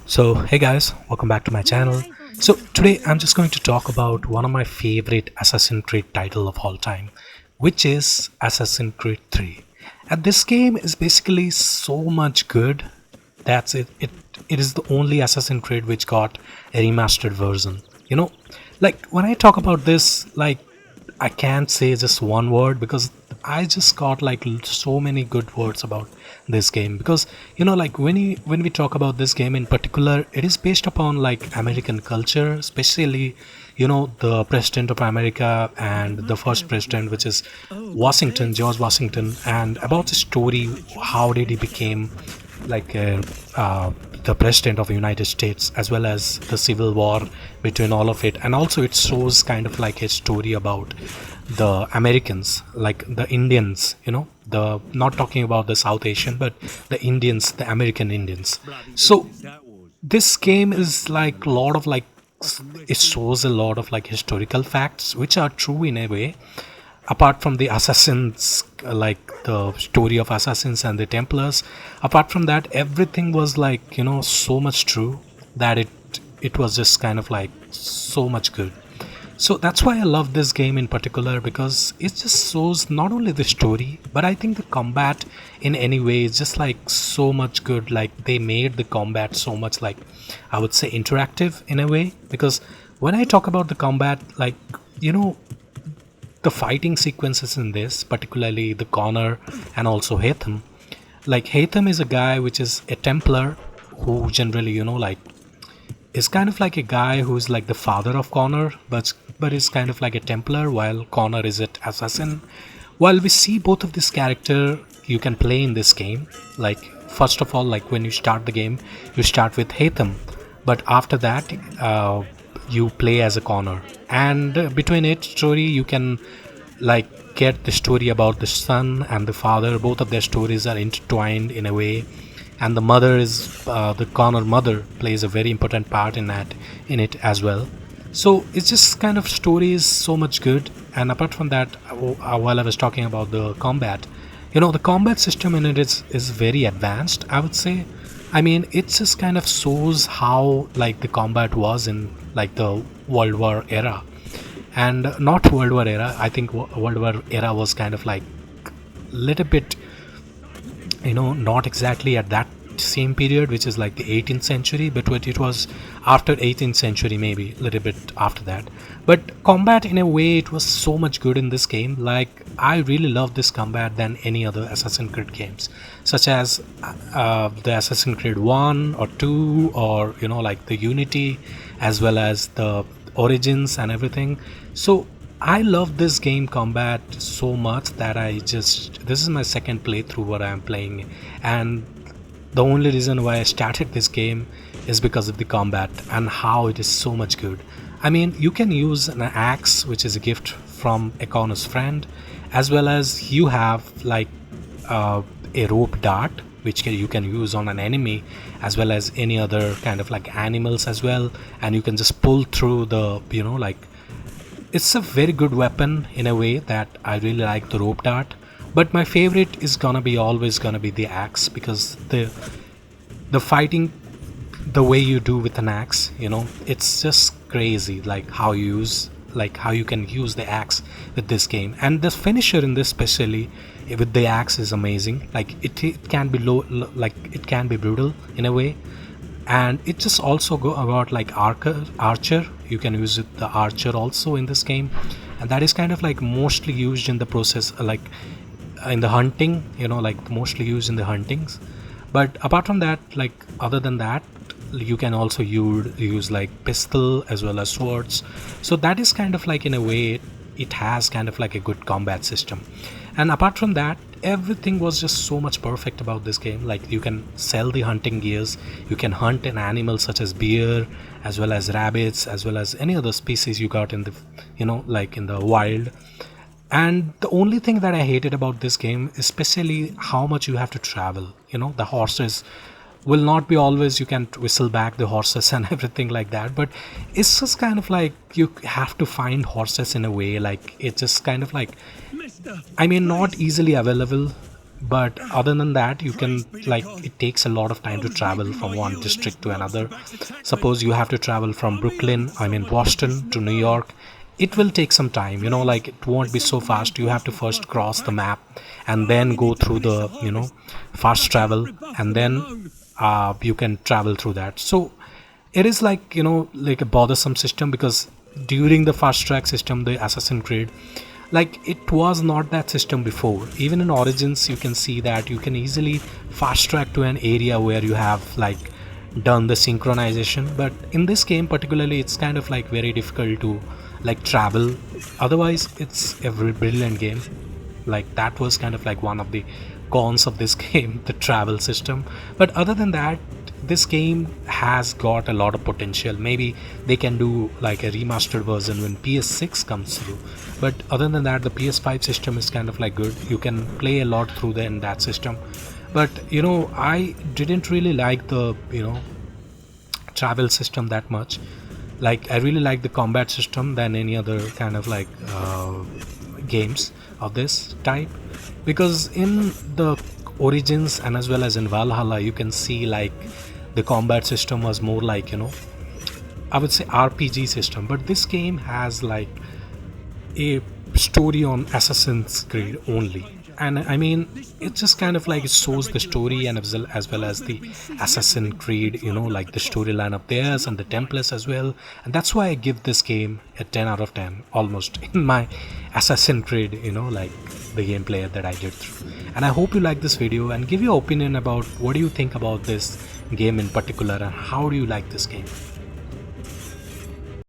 So hey guys, welcome back to my channel. So today I'm just going to talk about one of my favorite Assassin's Creed title of all time, which is Assassin's Creed 3. And this game is basically so much good. That's it. It is the only Assassin's Creed which got a remastered version. You know, like when I talk about this, like I can't say just one word because I just got like so many good words about this game because like when we talk about this game in particular, it is based upon like American culture, especially the president of America and the first president, which is Washington, George Washington, and about the story, how did he became like the president of the United States, as well as the civil war between all of it. And also it shows kind of like a story about the Americans, like the Indians, the not talking about the South Asian, but the Indians, the American Indians. So this game is like a lot of like it shows a lot of like historical facts which are true in a way, apart from the assassins, like the story of assassins and the Templars. Apart from that, everything was like so much true that it was just kind of like so much good. So that's why I love this game in particular, because it just shows not only the story, but I think the combat in any way is just like so much good. Like they made the combat so much like, I would say, interactive in a way. Because when I talk about the combat, like the fighting sequences in this, particularly the Connor and also Hatham. Like Hatham is a guy which is a Templar who generally, like is kind of like a guy who's like the father of Connor, but is kind of like a Templar, while Connor is an assassin. While we see both of this character, you can play in this game. Like first of all, like when you start the game, you start with Hatham, but after that, you play as a Connor, and between each story, you can like get the story about the son and the father. Both of their stories are intertwined in a way, and the mother is the Connor mother plays a very important part in it as well. So it's just kind of story is so much good. And apart from that, while I was talking about the combat, the combat system in it is very advanced, I would say. I mean, it just kind of shows how like the combat was in like the World War era, and not World War era. I think World War era was kind of like little bit, not exactly at that same period, which is like the 18th century, but what it was after 18th century, maybe a little bit after that. But combat in a way, it was so much good in this game. Like I really love this combat than any other Assassin's Creed games, such as the Assassin's Creed 1 or 2, or like the Unity, as well as the Origins and everything. So I love this game combat so much that this is my second playthrough what I'm playing, and the only reason why I started this game is because of the combat and how it is so much good. I mean, you can use an axe, which is a gift from Econo's friend, as well as you have like a rope dart, which you can use on an enemy, as well as any other kind of like animals as well, and you can just pull through the like it's a very good weapon in a way that I really like the rope dart. But my favorite is gonna be always gonna be the axe, because the fighting, the way you do with an axe, it's just crazy, like how you can use the axe with this game. And the finisher in this, especially with the axe, is amazing. Like it can be like it can be brutal in a way. And it just also go about like archer. You can use the archer also in this game, and that is kind of like mostly used in the process, like in the hunting, like mostly used in the huntings. But apart from that, like other than that, you can also use like pistol as well as swords. So that is kind of like, in a way, it has kind of like a good combat system. And apart from that, everything was just so much perfect about this game. Like you can sell the hunting gears, you can hunt an animal such as bear, as well as rabbits, as well as any other species you got in the like in the wild. And the only thing that I hated about this game, especially how much you have to travel. The horses will not be always, you can whistle back the horses and everything like that, but it's just kind of like you have to find horses in a way, like it's just kind of like, I mean, not easily available but other than that, you can, like, it takes a lot of time to travel from one district to another. Suppose you have to travel from Brooklyn, I mean Boston, to New York. It will take some time, like it won't be so fast. You have to first cross the map and then go through the, fast travel, and then you can travel through that. So it is like, like a bothersome system, because during the fast track system, the Assassin's Creed, like, it was not that system before. Even in Origins, you can see that you can easily fast track to an area where you have, like, done the synchronization. But in this game particularly, it's kind of like very difficult to, like, travel. Otherwise, it's a brilliant game. Like, that was kind of like one of the cons of this game, the travel system. But other than that, this game has got a lot of potential. Maybe they can do like a remastered version when PS6 comes through. But other than that, the PS5 system is kind of like good. You can play a lot through in that system. But I didn't really like the travel system that much. Like, I really like the combat system than any other kind of like games of this type, because in the Origins and as well as in Valhalla, you can see like the combat system was more like, I would say RPG system. But this game has like a story on Assassin's Creed only, and I mean, it just kind of like it shows the story, and as well as the Assassin's Creed, like the storyline of theirs and the templates as well. And that's why I give this game a 10 out of 10 almost in my Assassin's Creed, like the gameplay that I did through. And I hope you like this video and give your opinion about what do you think about this game in particular, and how do you like this game.